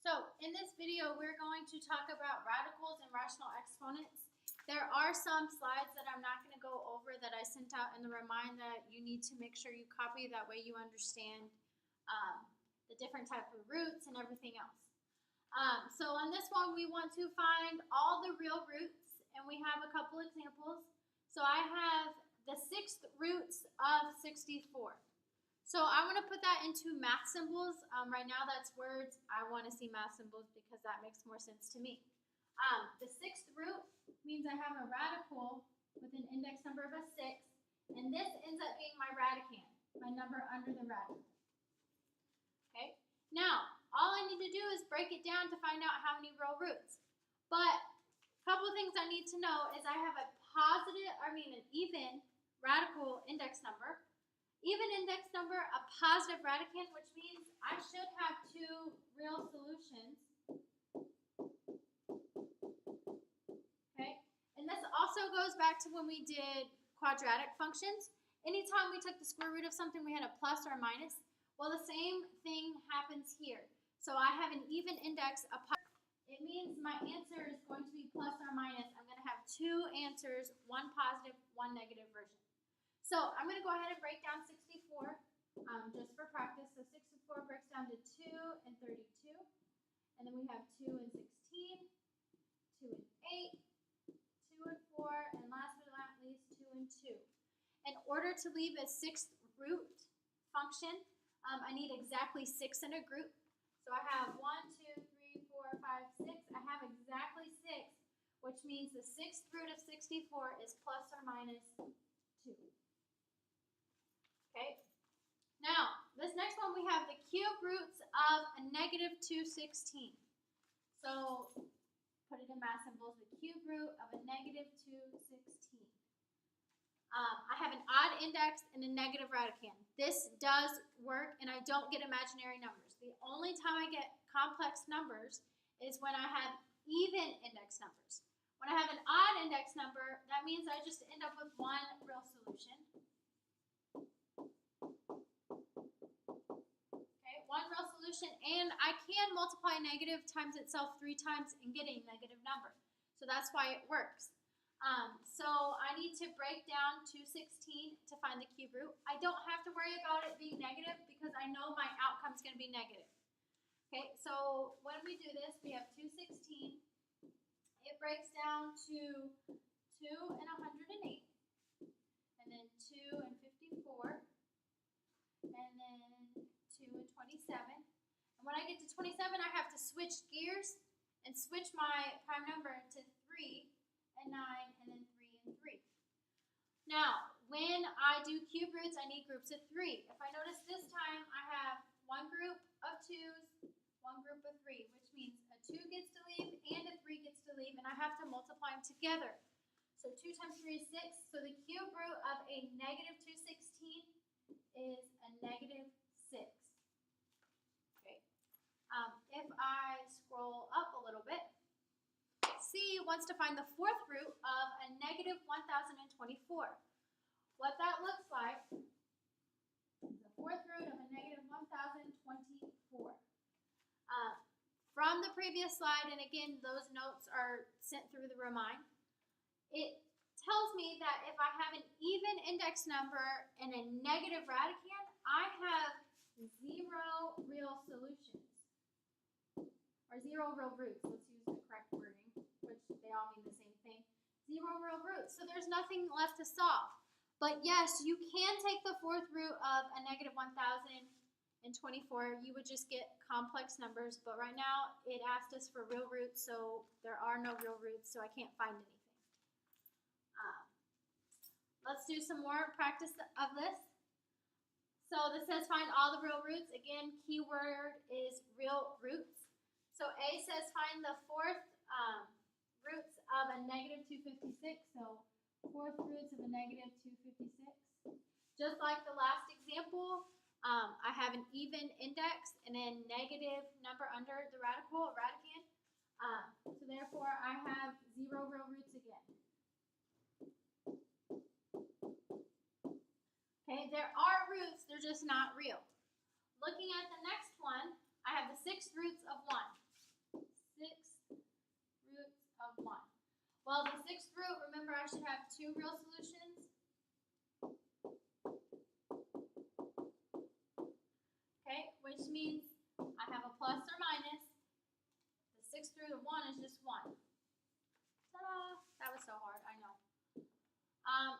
So in this video, we're going to talk about radicals and rational exponents. There are some slides that I'm not going to go over that I sent out in the remind that you need to make sure you copy. That way you understand the different type of roots and everything else. So on this one, we want to find all the real roots, and we have a couple examples. So I have the sixth roots of 64. So I want to put that into math symbols. Right now that's words. I want to see math symbols because that makes more sense to me. The sixth root means I have a radical with an index number of a 6, and this ends up being my radicand, my number under the radical. Okay. Now, all I need to do is break it down to find out how many real roots. But a couple of things I need to know is I have an even radical index number. Even index number, a positive radicand, which means I should have two real solutions. Okay, and this also goes back to when we did quadratic functions. Anytime we took the square root of something, we had a plus or a minus. Well, the same thing happens here. So I have an even index. It means my answer is going to be plus or minus. I'm going to have two answers, one positive, one negative version. So I'm going to go ahead and break down 64 just for practice. So 64 breaks down to 2 and 32. And then we have 2 and 16, 2 and 8, 2 and 4, and last but not least, 2 and 2. In order to leave a sixth root function, I need exactly 6 in a group. So I have 1, 2, 3, 4, 5, 6. I have exactly 6, which means the sixth root of 64 is plus or minus 2. Okay, now this next one we have the cube roots of a negative 216. So put it in math symbols, the cube root of a negative 216. I have an odd index and a negative radicand. This does work, and I don't get imaginary numbers. The only time I get complex numbers is when I have even index numbers. When I have an odd index number, that means I just end up with one real solution. One real solution, and I can multiply negative times itself 3 times and get a negative number. So that's why it works. So I need to break down 216 to find the cube root. I don't have to worry about it being negative because I know my outcome is going to be negative. Okay, so when we do this, we have 216. It breaks down to 2 and 108, and then 2 and 54, and then 2 and 27. And when I get to 27, I have to switch gears and switch my prime number to 3 and 9 and then 3 and 3. Now, when I do cube roots, I need groups of 3. If I notice this time, I have one group of 2s, one group of 3, which means a 2 gets to leave and a 3 gets to leave, and I have to multiply them together. So 2 times 3 is 6. So the cube root of a negative 216 is a negative 6. If I scroll up a little bit, C wants to find the fourth root of a negative 1024. What that looks like is the fourth root of a negative 1024. From the previous slide, and again, those notes are sent through the remind, it tells me that if I have an even index number and a negative radicand, I have 0 real solutions. Or 0 real roots. Let's use the correct wording, which they all mean the same thing. 0 real roots. So there's nothing left to solve. But yes, you can take the fourth root of a negative 1024. You would just get complex numbers. But right now, it asked us for real roots, so there are no real roots, so I can't find anything. Let's do some more practice of this. So this says find all the real roots. Again, keyword is real roots. So A says find the fourth roots of a negative 256. So fourth roots of a negative 256. Just like the last example, I have an even index and a negative number under the radical, radicand. So therefore, I have 0 real roots again. Okay, there are roots, they're just not real. Looking at the next one, I have the 6 roots of 1. Well, the sixth root, remember I should have two real solutions. Okay, which means I have a plus or minus. The sixth root of 1 is just 1. Ta-da! That was so hard, I know.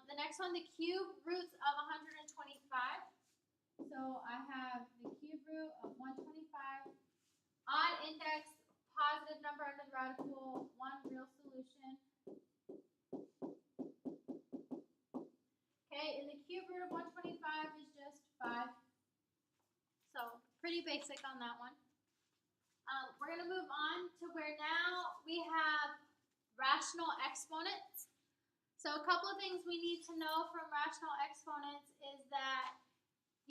The next one, the cube roots of 125. So I have the cube root of 125. Odd index, positive number under the radical, one real solution. Okay, and the cube root of 125 is just 5. So pretty basic on that one. We're going to move on to where now we have rational exponents. So a couple of things we need to know from rational exponents is that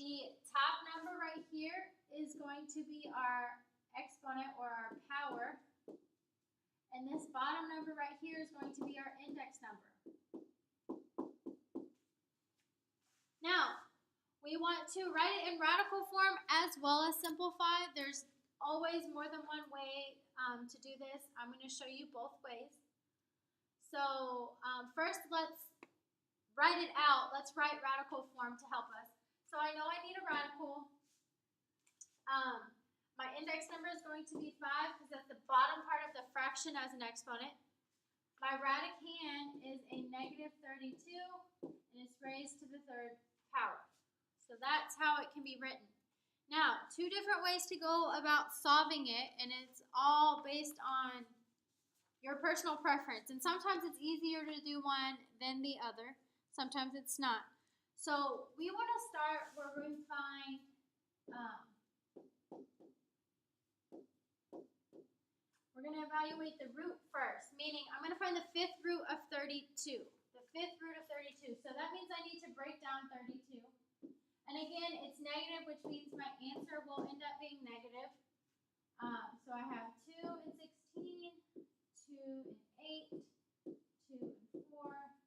the top number right here is going to be our exponent or our power. And this bottom number right here is going to be our index number. Now, we want to write it in radical form as well as simplify. There's always more than one way to do this. I'm going to show you both ways. So first, let's write it out. Let's write radical form to help us. So I know I need a radical. My index number is going to be 5 because that's the bottom part of the fraction as an exponent. My radicand is a negative 32, and it's raised to the third power. So that's how it can be written. Now, two different ways to go about solving it, and it's all based on your personal preference. And sometimes it's easier to do one than the other. Sometimes it's not. So we want to start where we find we're going to evaluate the root first, meaning I'm going to find the fifth root of 32. The fifth root of 32. So that means I need to break down 32. And again, it's negative, which means my answer will end up being negative. So I have 2 and 16, 2 and 8, 2 and 4,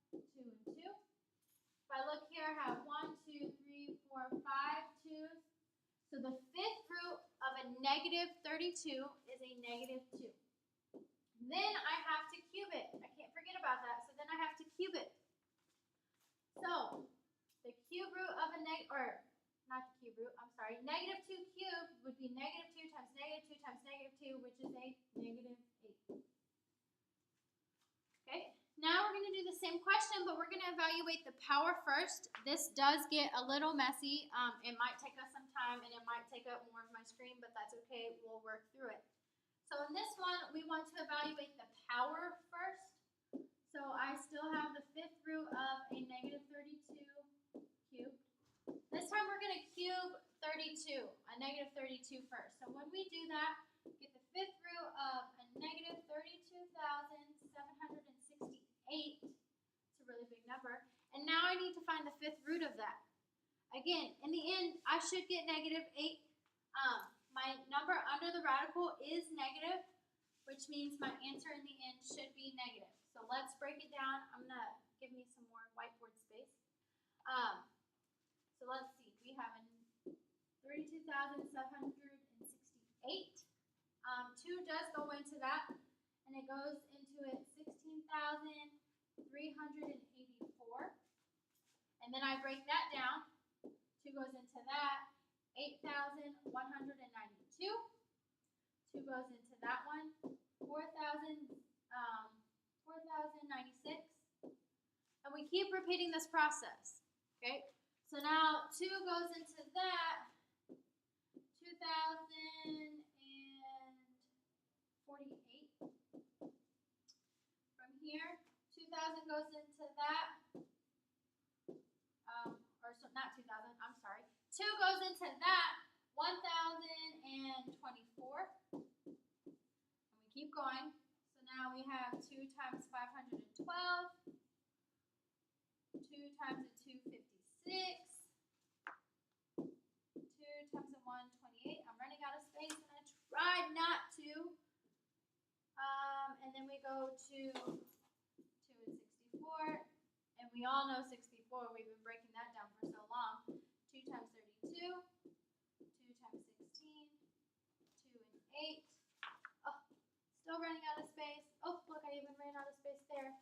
2 and 2. If I look here, I have 1, 2, 3, 4, 5 2s. So the fifth root of a negative 32 is a negative 2. Then I have to cube it. I can't forget about that. So then I have to cube it. So the cube root of a negative 2 cubed would be negative 2 times negative 2 times negative 2, which is a negative 8. Okay, now we're going to do the same question, but we're going to evaluate the power first. This does get a little messy. It might take us some time, and it might take up more of my screen, but that's okay. We'll work through it. So in this one, we want to evaluate the power first. So I still have the fifth root of a negative 32 cubed. This time we're going to cube 32, a negative 32 first. So when we do that, get the fifth root of a negative 32,768. It's a really big number. And now I need to find the fifth root of that. Again, in the end, I should get negative 8. My number under the radical is negative, which means my answer in the end should be negative. So let's break it down. I'm going to give me some more whiteboard space. So let's see. We have a 32,768. 2 does go into that, and it goes into it 16,384. And then I break that down. 2 goes into that, 8,192. 2 goes into that one, 4,096. And we keep repeating this process. Okay? So now 2 goes into that, 2,048. From here, 2,000 goes into that, not 2,000, I'm sorry. 2 goes into that, 1,024. And we keep going. So now we have 2 times 512, 2 times a 256, 2 times a 128. I'm running out of space, and I tried not to. And then we go to 2 and 64, and we all know 64. We've been breaking that down for so long. 2 times 32, 2 times 16, 2 and 8. Oh, still running out of space. Oh, look, I even ran out of space there.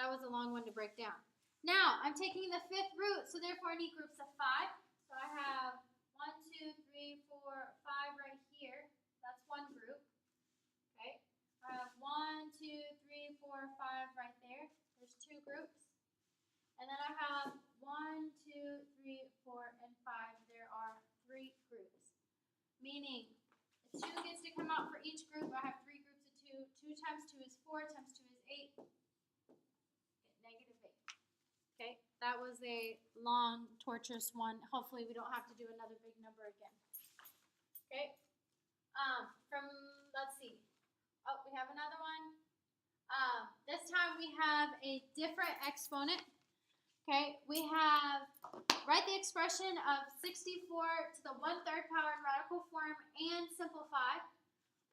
That was a long one to break down. Now, I'm taking the fifth root, so therefore I need groups of 5. So I have 1, 2, 3, 4, 5 right here. That's one group. Okay. I have 1, 2, 3, 4, 5 right there. There's 2 groups. And then I have 1, 2, 3, 4, and 5. There are 3 groups. Meaning, 2 gets to come out for each group. I have 3 groups of 2. 2 times 2 is 4, times 2 is 8. Get negative 8. Okay, that was a long, torturous one. Hopefully we don't have to do another big number again. Okay, let's see. Oh, we have another one. This time we have a different exponent. Okay, we have, write the expression of 64 to the 1/3 power in radical form and simplify.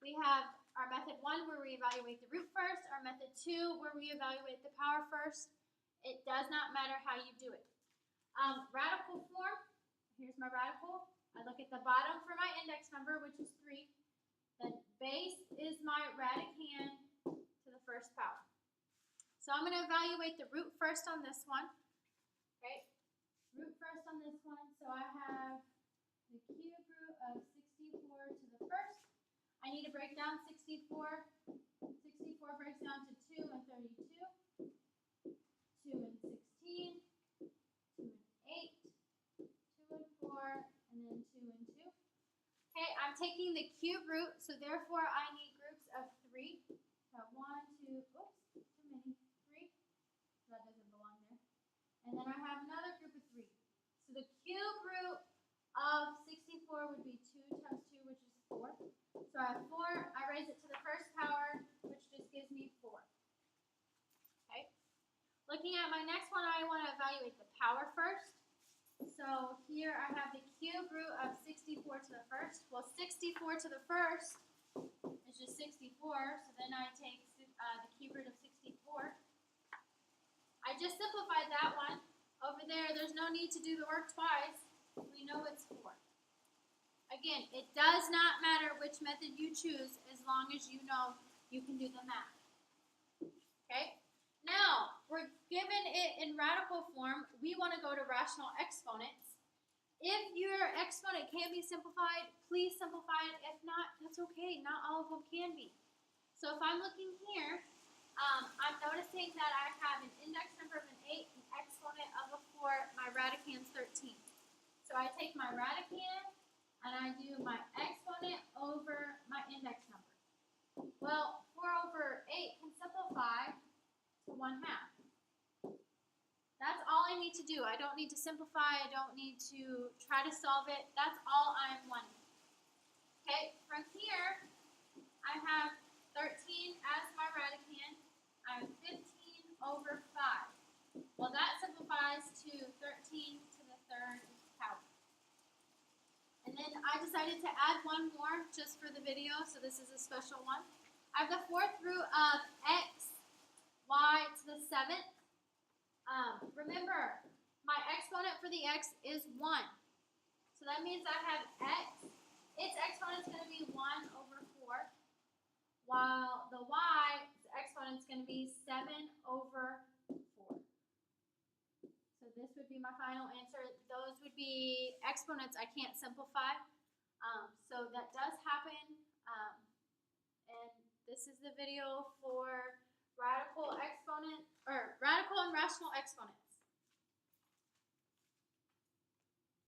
We have our method 1 where we evaluate the root first, our method 2 where we evaluate the power first. It does not matter how you do it. Radical form, here's my radical. I look at the bottom for my index number, which is 3. The base is my radicand to the first power. So I'm going to evaluate the root first on this one. Okay, root first on this one. So I have the cube root of 64 to the first. I need to break down 64. 64 breaks down to 2 and 32. 2 and 16, 2 and 8, 2 and 4, and then 2 and 2. Okay, I'm taking the cube root, so therefore I need groups of 3. So 1, 2, oops, too many, 3. So that doesn't belong there. And then I have another group of 3. So the cube root of 64 would be 2 times 2, which is 4. So I have 4. I raise it to the first power, which just gives me 4. Okay. Looking at my next one, I want to evaluate the power first. So here I have the cube root of 64 to the first. Well, 64 to the first is just 64, so then I take the cube root of 64. I just simplified that one. Over there, there's no need to do the work twice. We know it's 4. Again, it does not matter which method you choose as long as you know you can do the math. Okay? Now, we're given it in radical form. We want to go to rational exponents. If your exponent can be simplified, please simplify it. If not, that's okay. Not all of them can be. So if I'm looking here, I'm noticing that I have an index number of an 8, an exponent of a 4, my radicand's 13. So I take my radicand and I do my exponent over my index number. Well, 4 over 8 can simplify to 1/2. That's all I need to do. I don't need to simplify. I don't need to try to solve it. That's all I'm wanting. Okay, from here, I have 13 as my radicand. I have 15 over 5. Well, that simplifies to 13 to the 3rd power. And then I decided to add one more just for the video, so this is a special one. I have the 4th root of x, y to the 7th. Remember, my exponent for the x is 1. So that means I have x. Its exponent is going to be 1 over 4, while the y's exponent is going to be 7 over 4. So this would be my final answer. Those would be exponents I can't simplify. So that does happen. And this is the video for radical and rational exponents.